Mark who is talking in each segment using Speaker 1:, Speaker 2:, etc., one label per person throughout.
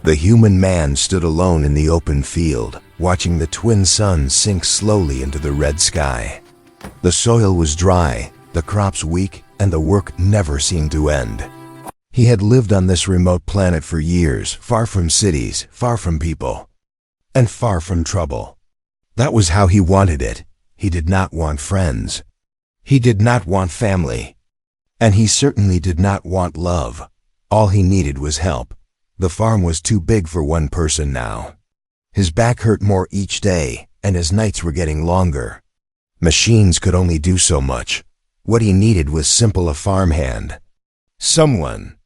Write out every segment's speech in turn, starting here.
Speaker 1: The human man stood alone in the open field, watching the twin suns sink slowly into the red sky. The soil was dry, the crops weak, and the work never seemed to end. He had lived on this remote planet for years, far from cities, far from people, and far from trouble. That was how he wanted it. He did not want friends. He did not want family. And he certainly did not want love. All he needed was help. The farm was too big for one person now. His back hurt more each day, and his nights were getting longer. Machines could only do so much. What he needed was simple a farmhand. Someone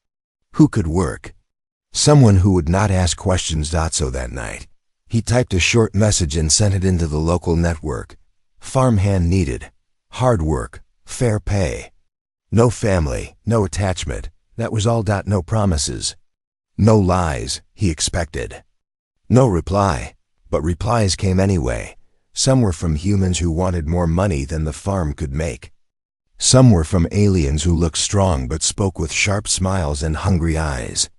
Speaker 1: who could work. Someone who would not ask questions. So that night, he typed a short message and sent it into the local network. Farmhand needed. Hard work. Fair pay. No family, no attachment. That was all. No promises. No lies, he expected. No reply, but replies came anyway. Some were from humans who wanted more money than the farm could make. Some were from aliens who looked strong but spoke with sharp smiles and hungry eyes.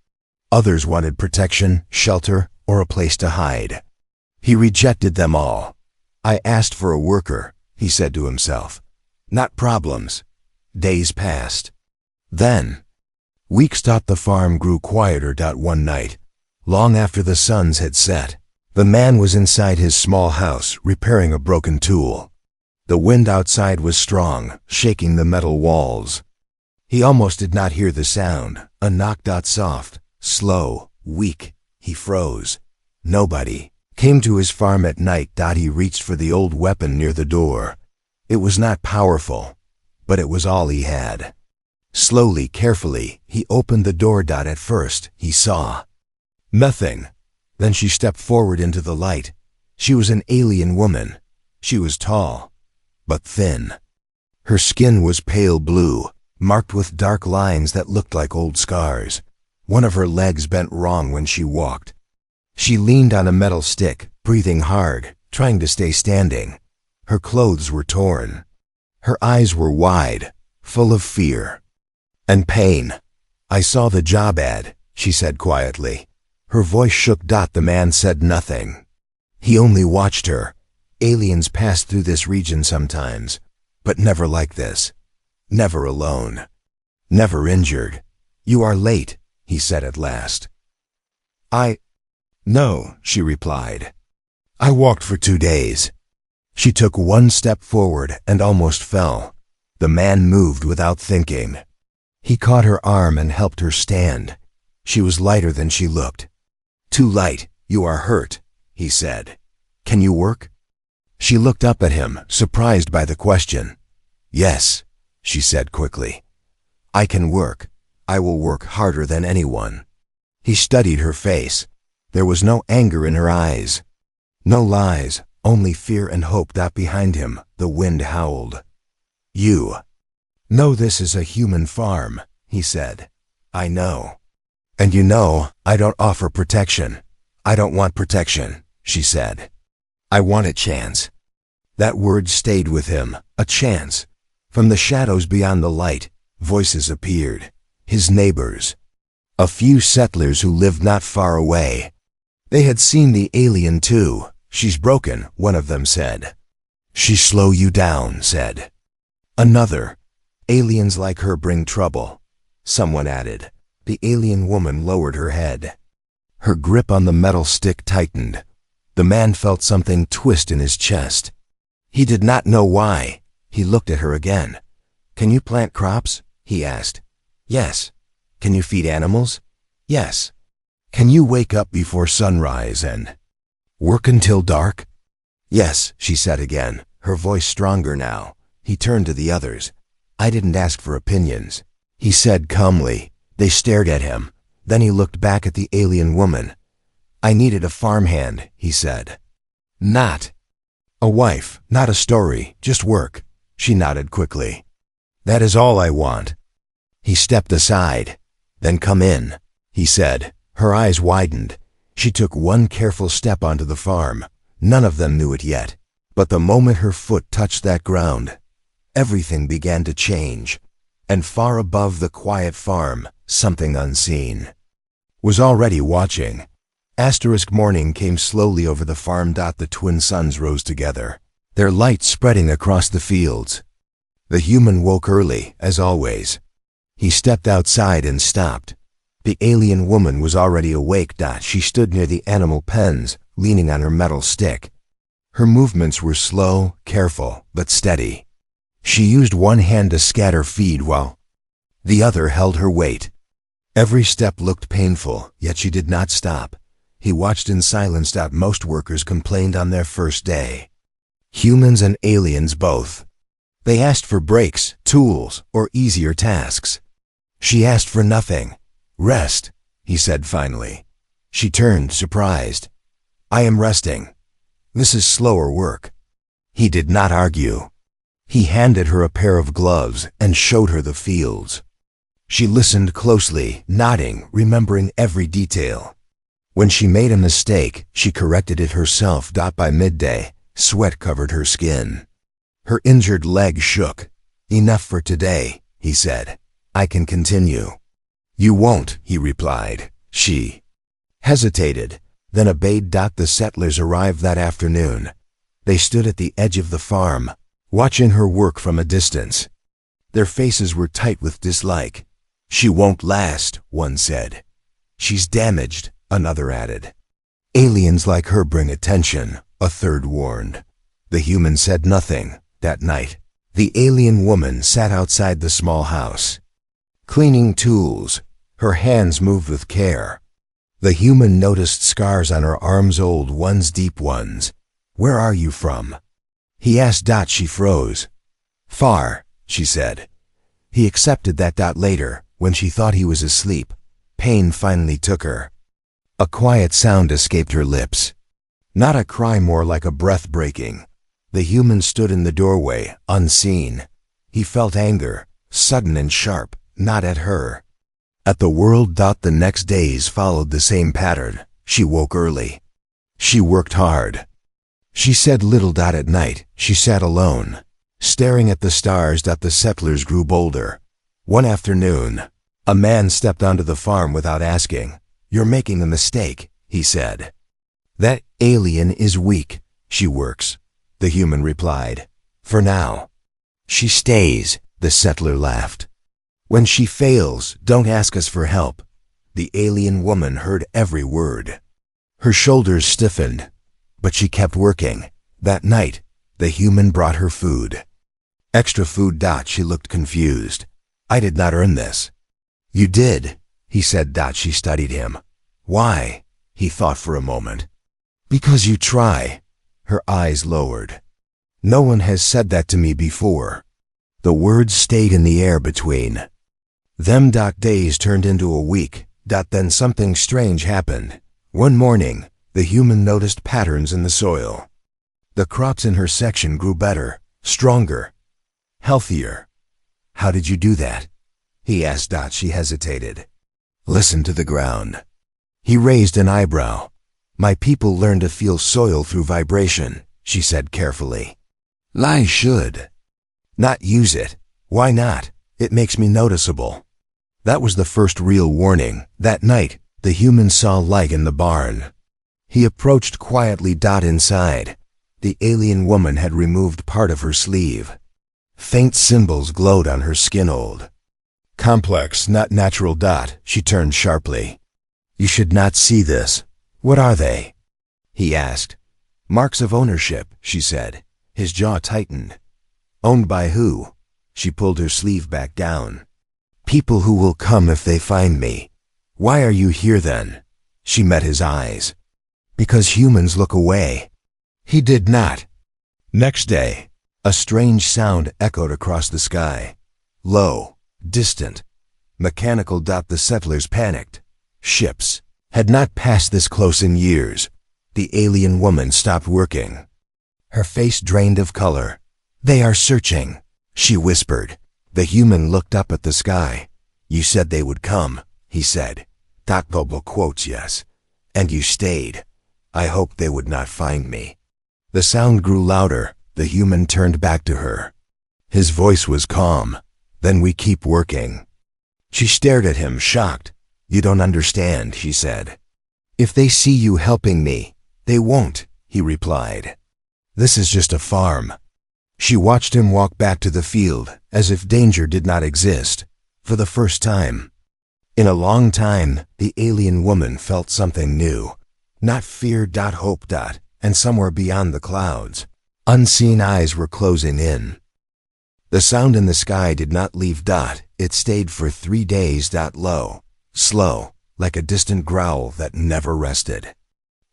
Speaker 1: Others wanted protection, shelter, or a place to hide. He rejected them all. I asked for a worker, he said to himself. Not problems. Days passed. Then, weeks. The farm grew quieter. One night, long after the suns had set, the man was inside his small house repairing a broken tool. The wind outside was strong, shaking the metal walls. He almost did not hear the sound. A knock. Soft, slow, weak. He froze. Nobody came to his farm at night. He reached for the old weapon near the door. It was not powerful, but it was all he had. Slowly, carefully, he opened the door. At first, he saw nothing. Then she stepped forward into the light. She was an alien woman. She was tall, but thin. Her skin was pale blue, marked with dark lines that looked like old scars. One of her legs bent wrong when she walked. She leaned on a metal stick, breathing hard, trying to stay standing. Her clothes were torn. Her eyes were wide, full of fear and pain. I saw the job ad, she said quietly. Her voice shook. The man said nothing. He only watched her. Aliens passed through this region sometimes, but never like this. Never alone. Never injured. You are late, he said at last. No, she replied. I walked for 2 days. She took one step forward and almost fell. The man moved without thinking. He caught her arm and helped her stand. She was lighter than she looked. Too light. You are hurt, he said. Can you work? She looked up at him, surprised by the question. Yes, she said quickly. I can work. I will work harder than anyone. He studied her face. There was no anger in her eyes. No lies, only fear and hope. Behind him, the wind howled. You know this is a human farm, he said. I know. And you know, I don't offer protection. I don't want protection, she said. I want a chance. That word stayed with him, a chance. From the shadows beyond the light, voices appeared. His neighbors. A few settlers who lived not far away. They had seen the alien too. She's broken, one of them said. She slow you down, said another. Aliens like her bring trouble, someone added. The alien woman lowered her head. Her grip on the metal stick tightened. The man felt something twist in his chest. He did not know why. He looked at her again. Can you plant crops? He asked. Yes. Can you feed animals? Yes. Can you wake up before sunrise and work until dark? Yes, she said again, her voice stronger now. He turned to the others. I didn't ask for opinions, he said calmly. They stared at him. Then he looked back at the alien woman. I needed a farmhand, he said. Not a wife, not a story, just work. She nodded quickly. That is all I want. He stepped aside. Then come in, he said. Her eyes widened. She took one careful step onto the farm. None of them knew it yet. But the moment her foot touched that ground, everything began to change. And far above the quiet farm, something unseen was already watching. Morning came slowly over the farm. The twin suns rose together, their light spreading across the fields. The human woke early, as always. He stepped outside and stopped. The alien woman was already awake. She stood near the animal pens, leaning on her metal stick. Her movements were slow, careful, but steady. She used one hand to scatter feed while the other held her weight. Every step looked painful, yet she did not stop. He watched in silence. Most workers complained on their first day. Humans and aliens both. They asked for breaks, tools, or easier tasks. She asked for nothing. Rest, he said finally. She turned, surprised. I am resting. This is slower work. He did not argue. He handed her a pair of gloves and showed her the fields. She listened closely, nodding, remembering every detail. When she made a mistake, she corrected it herself. By midday, sweat covered her skin. Her injured leg shook. Enough for today, he said. I can continue. You won't, he replied. She hesitated, then obeyed. The settlers arrived that afternoon. They stood at the edge of the farm, watching her work from a distance. Their faces were tight with dislike. She won't last, one said. She's damaged, another added. Aliens like her bring attention, a third warned. The human said nothing. That night, the alien woman sat outside the small house, cleaning tools. Her hands moved with care. The human noticed scars on her arms, old ones, deep ones. Where are you from? He asked. She froze. Far, she said. He accepted that. Later, when she thought he was asleep, pain finally took her. A quiet sound escaped her lips. Not a cry, more like a breath breaking. The human stood in the doorway, unseen. He felt anger, sudden and sharp, not at her. At the world. The next days followed the same pattern. She woke early. She worked hard. She said little. At night, she sat alone, staring at the stars. The settlers grew bolder. One afternoon, a man stepped onto the farm without asking. You're making a mistake, he said. That alien is weak. She works, the human replied. For now. She stays, the settler laughed. When she fails, don't ask us for help. The alien woman heard every word. Her shoulders stiffened, but she kept working. That night, the human brought her food. Extra food. She looked confused. I did not earn this. You did, he said. She studied him. Why? He thought for a moment. Because you try. Her eyes lowered. No one has said that to me before. The words stayed in the air between them. Days turned into a week. Then something strange happened. One morning, the human noticed patterns in the soil. The crops in her section grew better, stronger, healthier. How did you do that? He asked. She hesitated. Listen to the ground. He raised an eyebrow. My people learn to feel soil through vibration, she said carefully. I should not use it. Why not? It makes me noticeable. That was the first real warning. That night, the human saw light in the barn. He approached quietly. Inside, the alien woman had removed part of her sleeve. Faint symbols glowed on her skin. Old, complex, not natural. She turned sharply. You should not see this. What are they? He asked. Marks of ownership, she said. His jaw tightened. Owned by who? She pulled her sleeve back down. People who will come if they find me. Why are you here then? She met his eyes. Because humans look away. He did not. Next day, a strange sound echoed across the sky. Low, distant, mechanical. The settlers panicked. Ships had not passed this close in years. The alien woman stopped working. Her face drained of color. They are searching, she whispered. The human looked up at the sky. You said they would come, he said. Double quotes, yes. And you stayed. I hoped they would not find me. The sound grew louder. The human turned back to her. His voice was calm. Then we keep working. She stared at him, shocked. You don't understand, she said. If they see you helping me, they won't, he replied. This is just a farm. She watched him walk back to the field, as if danger did not exist, for the first time. In a long time, the alien woman felt something new. Not fear, hope, and somewhere beyond the clouds, unseen eyes were closing in. The sound in the sky did not leave Dot. It stayed for 3 days. Low, slow, like a distant growl that never rested.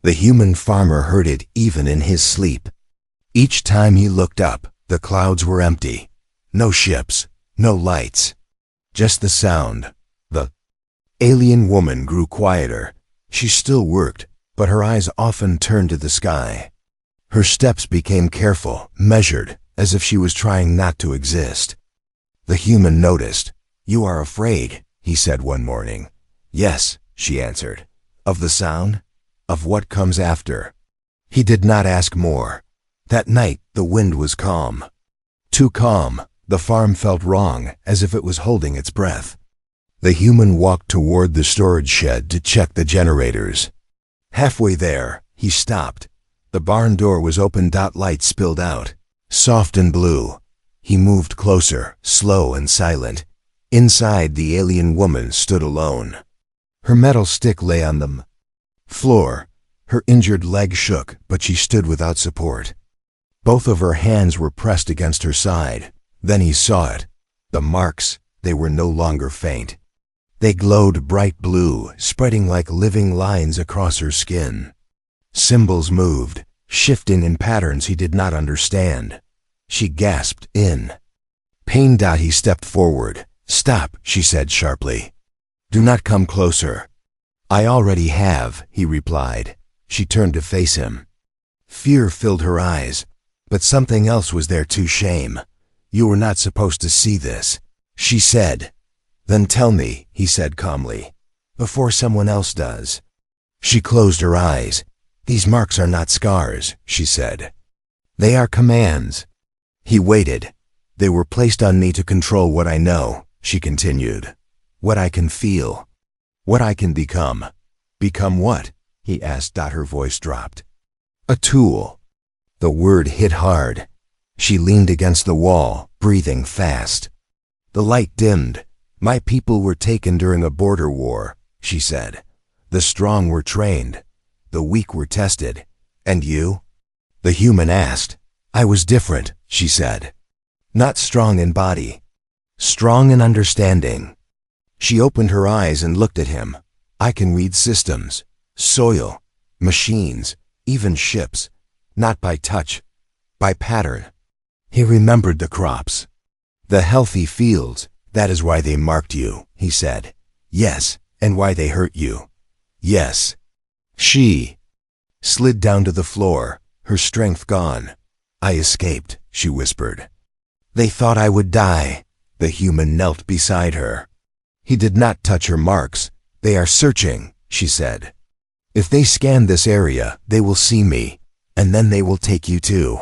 Speaker 1: The human farmer heard it even in his sleep. Each time he looked up, the clouds were empty. No ships, no lights. Just the sound. The alien woman grew quieter. She still worked, but her eyes often turned to the sky. Her steps became careful, measured, as if she was trying not to exist. The human noticed. You are afraid, he said one morning. Yes, she answered. Of the sound? Of what comes after? He did not ask more. That night, the wind was calm. Too calm, the farm felt wrong, as if it was holding its breath. The human walked toward the storage shed to check the generators. Halfway there, he stopped. The barn door was open. Light spilled out, soft and blue. He moved closer, slow and silent. Inside, the alien woman stood alone. Her metal stick lay on the floor. Her injured leg shook, but she stood without support. Both of her hands were pressed against her side. Then he saw it. The marks, they were no longer faint. They glowed bright blue, spreading like living lines across her skin. Symbols moved, shifting in patterns he did not understand. She gasped in pain. He stepped forward. Stop, she said sharply. Do not come closer. I already have, he replied. She turned to face him. Fear filled her eyes, but something else was there too. Shame. You were not supposed to see this, she said. Then tell me, he said calmly, before someone else does. She closed her eyes. These marks are not scars, she said. They are commands. He waited. They were placed on me to control what I know, she continued. What I can feel. What I can become. Become what? He asked. Her voice dropped. A tool. The word hit hard. She leaned against the wall, breathing fast. The light dimmed. My people were taken during a border war, she said. The strong were trained. The weak were tested. And you? The human asked. I was different, she said. Not strong in body. Strong in understanding. She opened her eyes and looked at him. I can read systems, soil, machines, even ships. Not by touch, by pattern. He remembered the crops. The healthy fields, that is why they marked you, he said. Yes, and why they hurt you. Yes. She slid down to the floor, her strength gone. I escaped, she whispered. They thought I would die. The human knelt beside her. He did not touch her marks. They are searching, she said. If they scan this area, they will see me, and then they will take you too.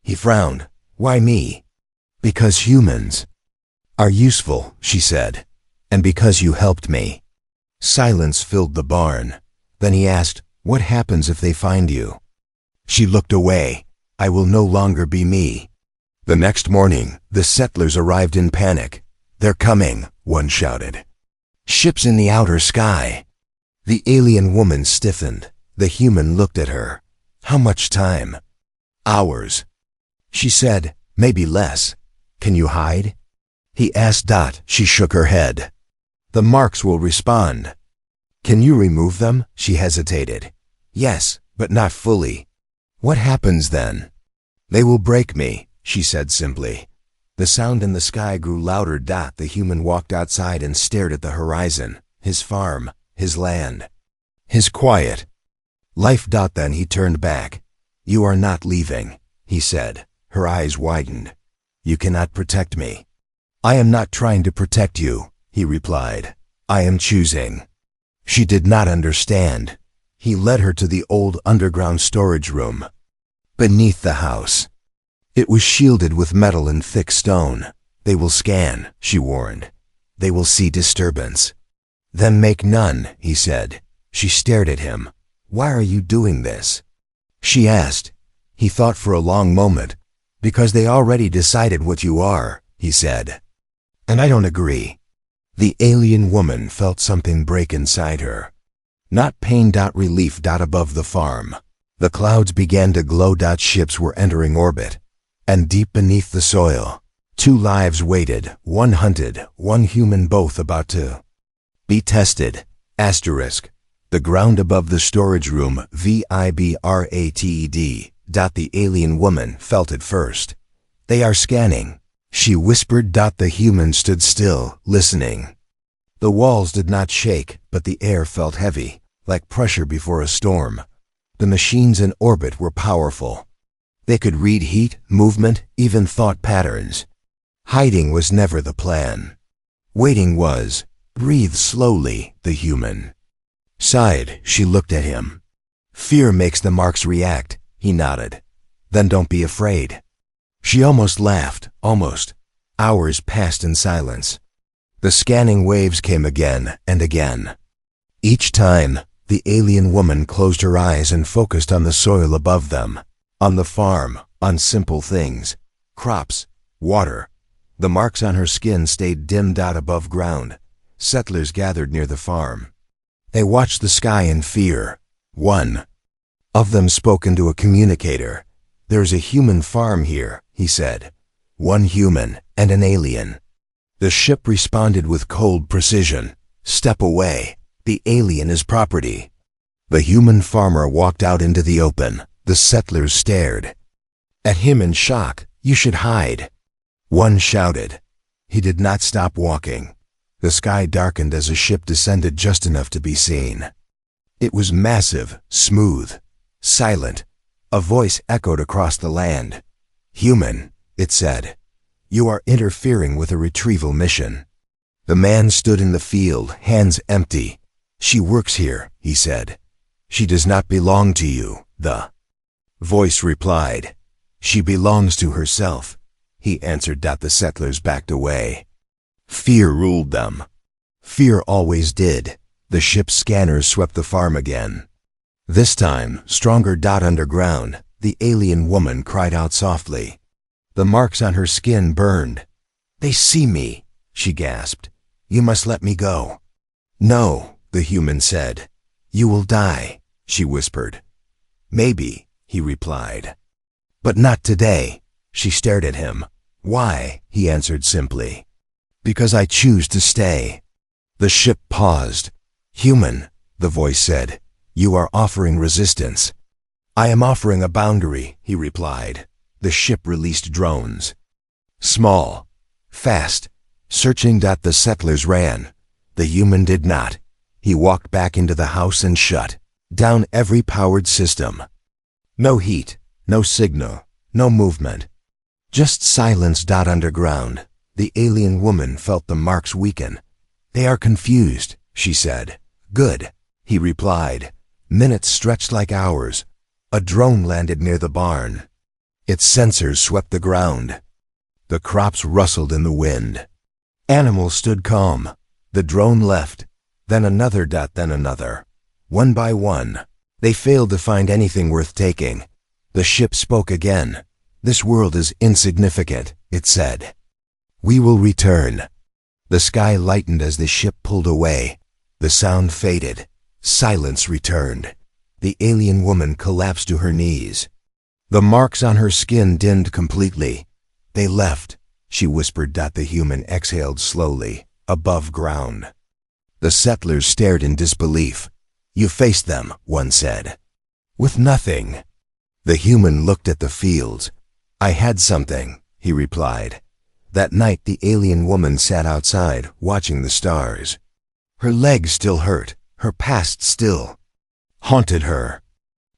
Speaker 1: He frowned. Why me? Because humans are useful, she said, and because you helped me. Silence filled the barn. Then he asked, what happens if they find you? She looked away. I will no longer be me. The next morning, the settlers arrived in panic. They're coming, one shouted. Ships in the outer sky. The alien woman stiffened. The human looked at her. How much time? Hours. She said, maybe less. Can you hide? He asked. She shook her head. The marks will respond. Can you remove them? She hesitated. Yes, but not fully. What happens then? They will break me, she said simply. The sound in the sky grew louder. The human walked outside and stared at the horizon, his farm, his land, his quiet life. Then he turned back. You are not leaving, he said. Her eyes widened. You cannot protect me. I am not trying to protect you, he replied. I am choosing. She did not understand. He led her to the old underground storage room beneath the house. It was shielded with metal and thick stone. They will scan, she warned. They will see disturbance. Then make none, he said. She stared at him, "Why are you doing this?" she asked. He thought for a long moment. "Because they already decided what you are," he said. "And I don't agree." The alien woman felt something break inside her. Not pain, relief. Above the farm, the clouds began to glow. Ships were entering orbit. And deep beneath the soil, 2 lives waited, one hunted, one human, both about to be tested. Asterisk. The ground above the storage room, VIBRATED. The alien woman felt it first. "They are scanning," she whispered. The human stood still, listening. The walls did not shake, but the air felt heavy, like pressure before a storm. The machines in orbit were powerful. They could read heat, movement, even thought patterns. Hiding was never the plan. Waiting was. "Breathe slowly," the human sighed. She looked at him. "Fear makes the marks react," he nodded. "Then don't be afraid." She almost laughed, almost. Hours passed in silence. The scanning waves came again and again. Each time, the alien woman closed her eyes and focused on the soil above them, on the farm, on simple things, crops, water. The marks on her skin stayed dimmed out above ground. Settlers gathered near the farm. They watched the sky in fear. One of them spoke into a communicator. "There's a human farm here," he said. "One human and an alien." The ship responded with cold precision. "Step away. The alien is property." The human farmer walked out into the open. The settlers stared at him in shock. "You should hide," one shouted. He did not stop walking. The sky darkened as a ship descended just enough to be seen. It was massive, smooth, silent. A voice echoed across the land. "Human," it said, "you are interfering with a retrieval mission." The man stood in the field, hands empty. "She works here," he said. "She does not belong to you," the voice replied. "She belongs to herself," he answered. The settlers backed away. Fear ruled them. Fear always did. The ship's scanners swept the farm again. This time, stronger. Underground, the alien woman cried out softly. The marks on her skin burned. "They see me," she gasped. "You must let me go." "No," the human said. "You will die," she whispered. "Maybe," he replied. "But not today." She stared at him. "Why?" he answered simply. "Because I choose to stay." The ship paused. "Human," the voice said, "you are offering resistance." "I am offering a boundary," he replied. The ship released drones. Small, fast, searching. The settlers ran. The human did not. He walked back into the house and shut down every powered system. No heat, no signal, no movement. Just silence. Underground, the alien woman felt the marks weaken. "They are confused," she said. "Good," he replied. Minutes stretched like hours. A drone landed near the barn. Its sensors swept the ground. The crops rustled in the wind. Animals stood calm. The drone left. Then another. Then another. One by one. They failed to find anything worth taking. The ship spoke again. "This world is insignificant," it said. "We will return." The sky lightened as the ship pulled away. The sound faded. Silence returned. The alien woman collapsed to her knees. The marks on her skin dimmed completely. "They left," she whispered. The human exhaled slowly, above ground. The settlers stared in disbelief. "You faced them," one said. "With nothing." The human looked at the fields. "I had something," he replied. That night the alien woman sat outside, watching the stars. Her legs still hurt, her past still haunted her.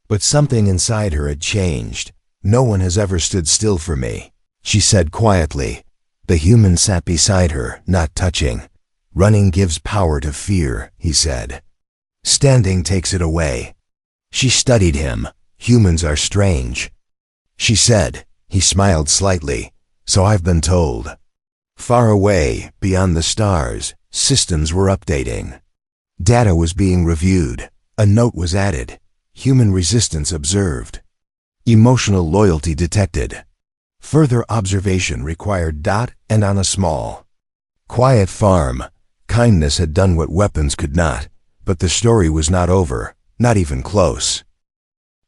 Speaker 1: But something inside her had changed. "No one has ever stood still for me," she said quietly. The human sat beside her, not touching. "Running gives power to fear," he said. "Standing takes it away." She studied him. "Humans are strange," she said. He smiled slightly. "So I've been told." Far away, beyond the stars, systems were updating. Data was being reviewed. A note was added. Human resistance observed. Emotional loyalty detected. Further observation required. And on a small, quiet farm, kindness had done what weapons could not, but the story was not over, not even close.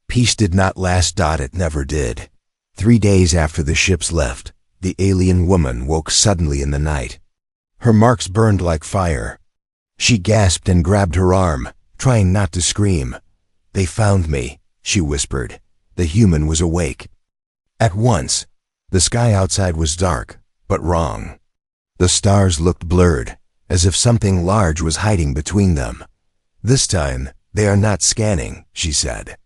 Speaker 1: Peace did not last. It never did. 3 days after the ships left, the alien woman woke suddenly in the night. Her marks burned like fire. She gasped and grabbed her arm, trying not to scream. "They found me," she whispered. The human was awake. At once, the sky outside was dark, but wrong. The stars looked blurred, as if something large was hiding between them. "This time, they are not scanning," she said.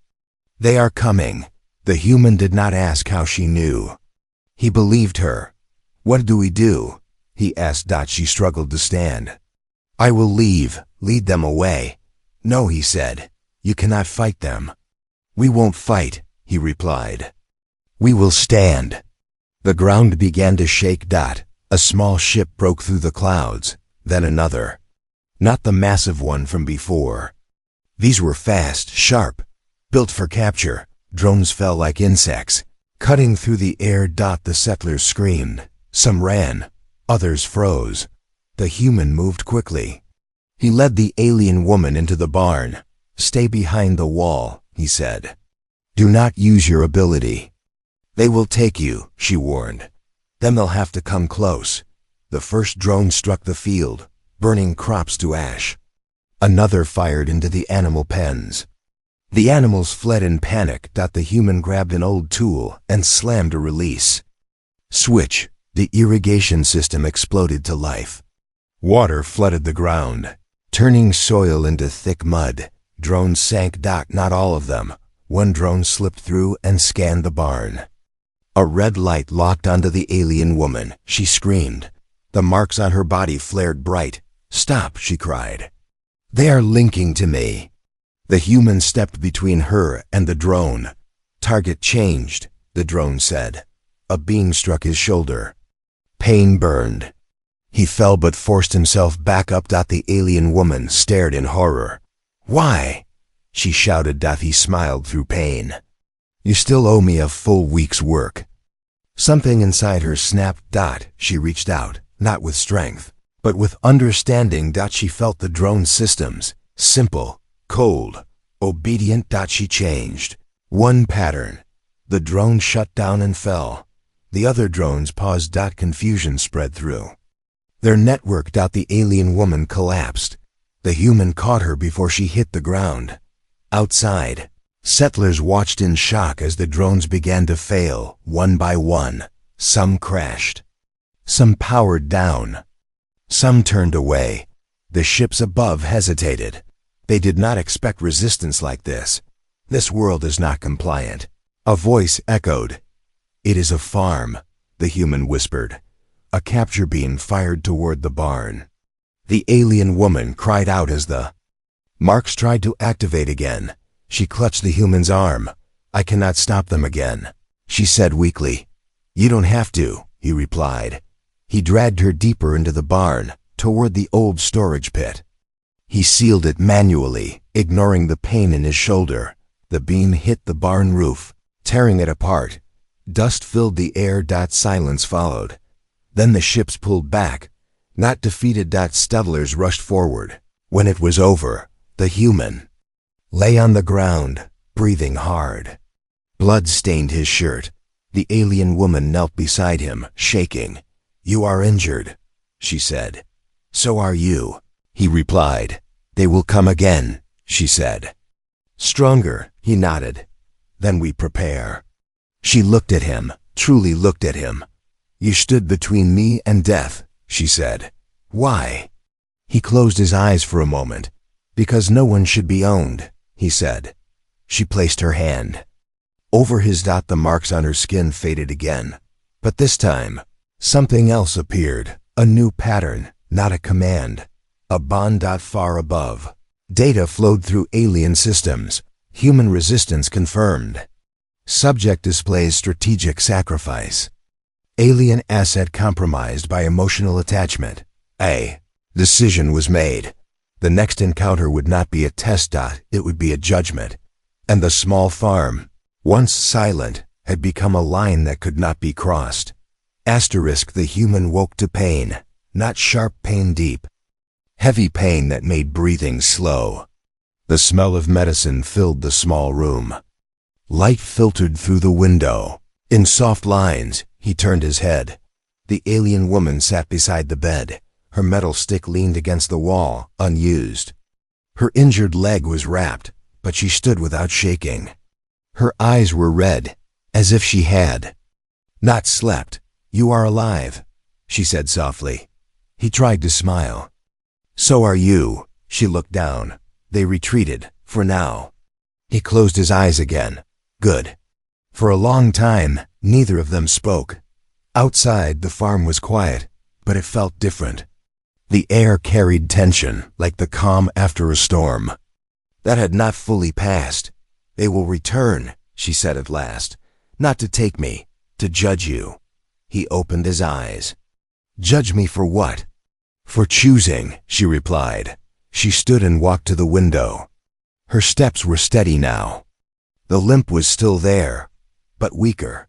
Speaker 1: "They are coming." The human did not ask how she knew. He believed her. "What do we do?" he asked. She struggled to stand. "I will leave, lead them away." "No," he said. "You cannot fight them." "We won't fight," he replied. "We will stand." The ground began to shake. A small ship broke through the clouds, then another. Not the massive one from before. These were fast, sharp, built for capture. Drones fell like insects, cutting through the air. The settlers screamed. Some ran, others froze. The human moved quickly. He led the alien woman into the barn. "Stay behind the wall," he said. "Do not use your ability." "They will take you," she warned. "Then they'll have to come close." The first drone struck the field, burning crops to ash. Another fired into the animal pens. The animals fled in panic. The human grabbed an old tool and slammed a release. Switch. The irrigation system exploded to life. Water flooded the ground, turning soil into thick mud. Drones sank. Not all of them. One drone slipped through and scanned the barn. A red light locked onto the alien woman. She screamed. The marks on her body flared bright. "Stop," she cried. "They are linking to me." The human stepped between her and the drone. "Target changed," the drone said. A beam struck his shoulder. Pain burned. He fell but forced himself back up. The alien woman stared in horror. "Why?" she shouted. He smiled through pain. "You still owe me a full week's work." Something inside her snapped. She reached out, not with strength, but with understanding. She felt the drone systems, simple, cold, obedient. She changed. One pattern. The drone shut down and fell. The other drones paused. Confusion spread through their network. The alien woman collapsed. The human caught her before she hit the ground. Outside, settlers watched in shock as the drones began to fail, one by one. Some crashed. Some powered down. Some turned away. The ships above hesitated. They did not expect resistance like this. "This world is not compliant." A voice echoed. "It is a farm," the human whispered. A capture beam fired toward the barn. The alien woman cried out as the marks tried to activate again. She clutched the human's arm. "I cannot stop them again," she said weakly. "You don't have to," he replied. He dragged her deeper into the barn, toward the old storage pit. He sealed it manually, ignoring the pain in his shoulder. The beam hit the barn roof, tearing it apart. Dust filled the air. Silence followed. Then the ships pulled back. Not defeated. Settlers rushed forward. When it was over, the human lay on the ground, breathing hard. Blood stained his shirt. The alien woman knelt beside him, shaking. "You are injured," she said. "So are you," he replied. "They will come again," she said. "Stronger," he nodded. "Then we prepare." She looked at him, truly looked at him. "You stood between me and death," she said. "Why?" He closed his eyes for a moment. "Because no one should be owned," he said. She placed her hand over his. The marks on her skin faded again. But this time, something else appeared. A new pattern, not a command. A bond. Far above, data flowed through alien systems. Human resistance confirmed. Subject displays strategic sacrifice. Alien asset compromised by emotional attachment. A decision was made. The next encounter would not be a test. It would be a judgment. And the small farm, once silent, had become a line that could not be crossed. Asterisk, the human woke to pain, not sharp pain deep. Heavy pain that made breathing slow. The smell of medicine filled the small room. Light filtered through the window. In soft lines, he turned his head. The alien woman sat beside the bed. Her metal stick leaned against the wall, unused. Her injured leg was wrapped, but she stood without shaking. Her eyes were red, as if she had not slept. "You are alive," she said softly. He tried to smile. "So are you." She looked down. They retreated, for now. He closed his eyes again. Good. For a long time, neither of them spoke. Outside, the farm was quiet, but it felt different. The air carried tension, like the calm after a storm. That had not fully passed. "They will return," she said at last. "Not to take me, to judge you." He opened his eyes. "Judge me for what?" "For choosing," she replied. She stood and walked to the window. Her steps were steady now. The limp was still there, but weaker.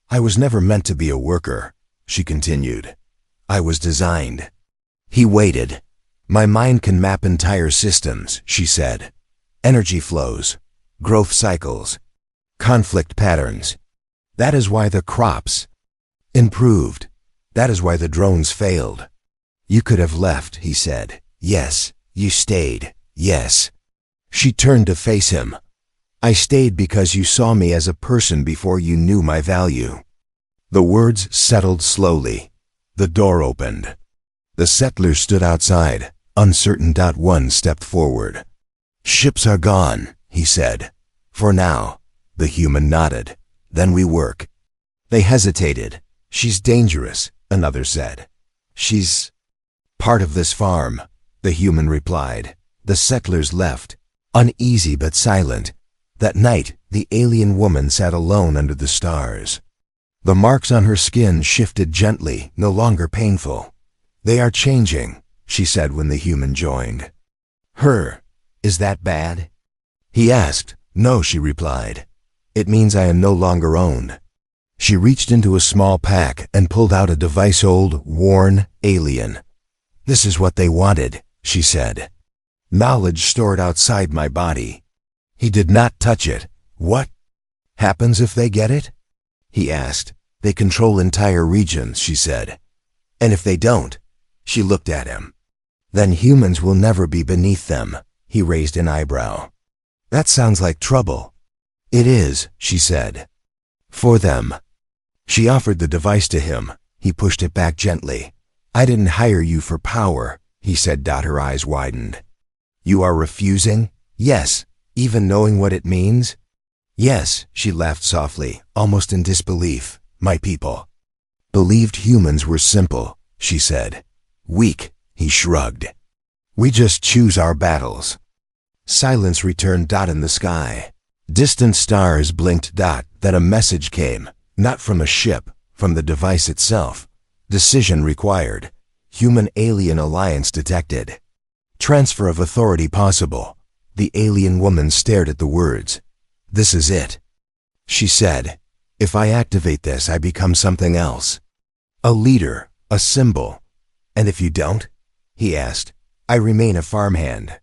Speaker 1: "I was never meant to be a worker," she continued. "I was designed." He waited. "My mind can map entire systems," she said. "Energy flows, growth cycles, conflict patterns. That is why the crops improved. That is why the drones failed." "You could have left," he said. "Yes. You stayed." "Yes." She turned to face him. "I stayed because you saw me as a person before you knew my value." The words settled slowly. The door opened. The settlers stood outside, uncertain. One stepped forward. "Ships are gone," he said. "For now." The human nodded. "Then we work." They hesitated. "She's dangerous," another said. "She's part of this farm," the human replied. The settlers left, uneasy but silent. That night, the alien woman sat alone under the stars. The marks on her skin shifted gently, no longer painful. "They are changing," she said when the human joined. "Her, is that bad?" He asked. "No," she replied. "It means I am no longer owned." She reached into a small pack and pulled out a device, old, worn, alien. "This is what they wanted," she said. "Knowledge stored outside my body." He did not touch it. "What happens if they get it?" he asked. "They control entire regions," she said. "And if they don't?" She looked at him. "Then humans will never be beneath them." He raised an eyebrow. "That sounds like trouble." "It is," she said. "For them." She offered the device to him. He pushed it back gently. "I didn't hire you for power," he said. Her eyes widened. "You are refusing?" "Yes." "Even knowing what it means?" "Yes," she laughed softly, almost in disbelief. "My people believed humans were simple," she said. "Weak," he shrugged. "We just choose our battles." Silence returned. In the sky, distant stars blinked. Then a message came, not from a ship, from the device itself. Decision required. Human-alien alliance detected. Transfer of authority possible. The alien woman stared at the words. "This is it," she said. "If I activate this, I become something else. A leader, a symbol. And if you don't?" he asked. "I remain a farmhand."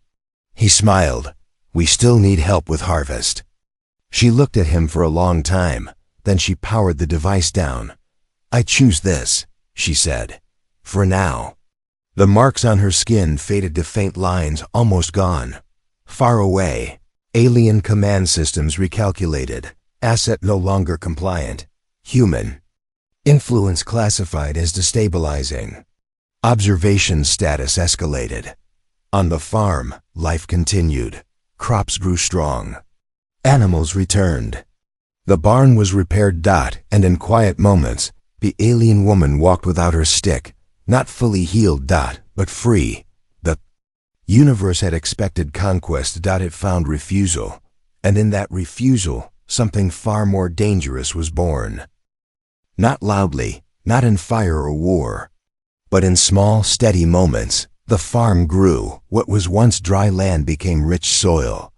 Speaker 1: He smiled. "We still need help with harvest." She looked at him for a long time. Then she powered the device down. "I choose this," she said. "For now." The marks on her skin faded to faint lines, almost gone. Far away, alien command systems recalculated. Asset no longer compliant. Human. Influence classified as destabilizing. Observation status escalated. On the farm, life continued. Crops grew strong. Animals returned. The barn was repaired. And in quiet moments, the alien woman walked without her stick, not fully healed. But free. The universe had expected conquest. It found refusal. And in that refusal, something far more dangerous was born. Not loudly, not in fire or war, but in small, steady moments. The farm grew. What was once dry land became rich soil.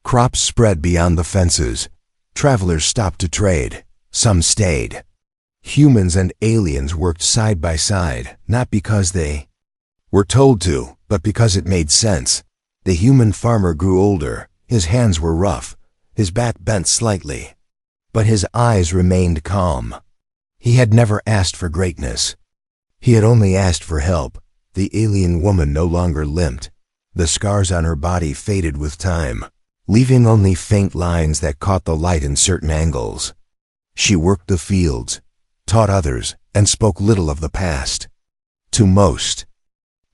Speaker 1: Crops spread beyond the fences. Travelers stopped to trade. Some stayed. Humans and aliens worked side by side, not because they were told to, but because it made sense. The human farmer grew older. His hands were rough. His back bent slightly. But his eyes remained calm. He had never asked for greatness. He had only asked for help. The alien woman no longer limped. The scars on her body faded with time, leaving only faint lines that caught the light in certain angles. She worked the fields, taught others, and spoke little of the past. To most,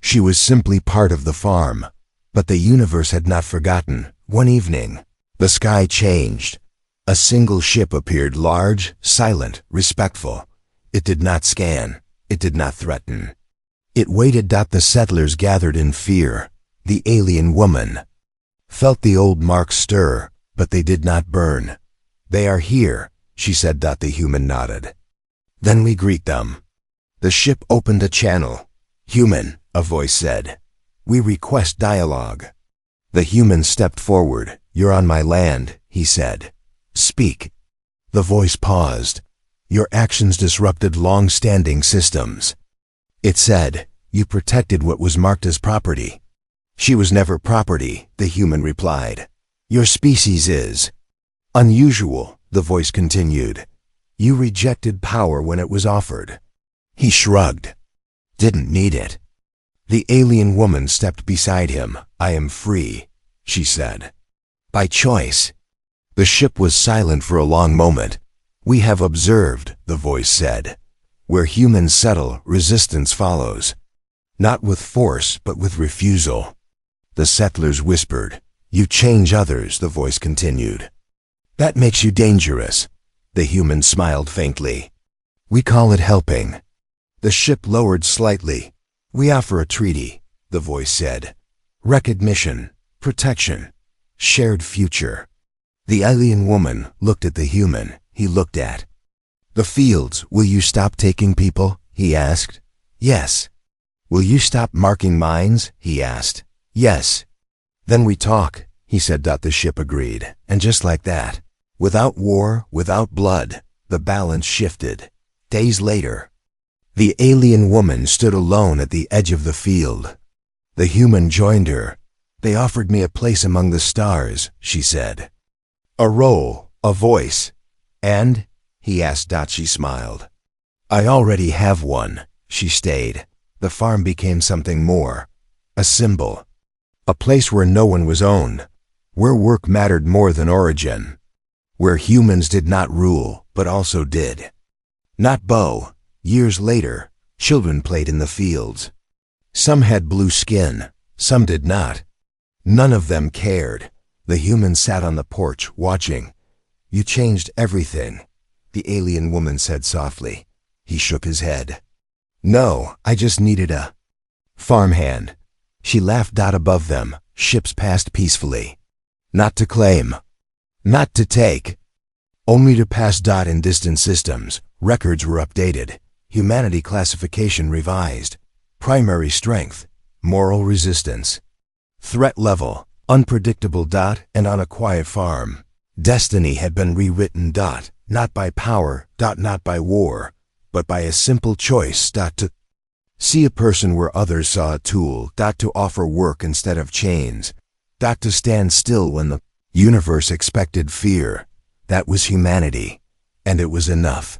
Speaker 1: she was simply part of the farm. But the universe had not forgotten. One evening, the sky changed. A single ship appeared, large, silent, respectful. It did not scan. It did not threaten. It waited. The settlers gathered in fear. The alien woman felt the old marks stir, but they did not burn. "They are here," she said. The human nodded. "Then we greet them." The ship opened a channel. "Human," a voice said. "We request dialogue." The human stepped forward. "You're on my land," he said. "Speak." The voice paused. "Your actions disrupted long-standing systems." It said, "You protected what was marked as property." "She was never property," the human replied. "Your species is unusual," the voice continued. "You rejected power when it was offered." He shrugged. "Didn't need it." The alien woman stepped beside him. "I am free," she said. "By choice." The ship was silent for a long moment. "We have observed," the voice said. "Where humans settle, resistance follows. Not with force, but with refusal." The settlers whispered. "You change others," the voice continued. "That makes you dangerous." The human smiled faintly. "We call it helping." The ship lowered slightly. "We offer a treaty," the voice said. "Recognition, protection, shared future." The alien woman looked at the human. He looked at the fields. "Will you stop taking people?" he asked. "Yes." "Will you stop marking mines?" he asked. "Yes." "Then we talk," he said. The ship agreed. And just like that, without war, without blood, the balance shifted. Days later, the alien woman stood alone at the edge of the field. The human joined her. "They offered me a place among the stars," she said. "A role, a voice." "And?" he asked. She smiled. "I already have one." She stayed. The farm became something more. A symbol. A place where no one was owned. Where work mattered more than origin. Where humans did not rule, but also did not bow. Years later, children played in the fields. Some had blue skin, some did not. None of them cared. The human sat on the porch, watching. "You changed everything," the alien woman said softly. He shook his head. "No, I just needed a farmhand." She laughed. Above them, ships passed peacefully. Not to claim. Not to take. Only to pass. In distant systems, records were updated. Humanity classification revised. Primary strength, moral resistance. Threat level, unpredictable. And on a quiet farm, destiny had been rewritten. Not by power. Not by war, but by a simple choice. To see a person where others saw a tool. To offer work instead of chains. To stand still when the universe expected fear. That was humanity, and it was enough.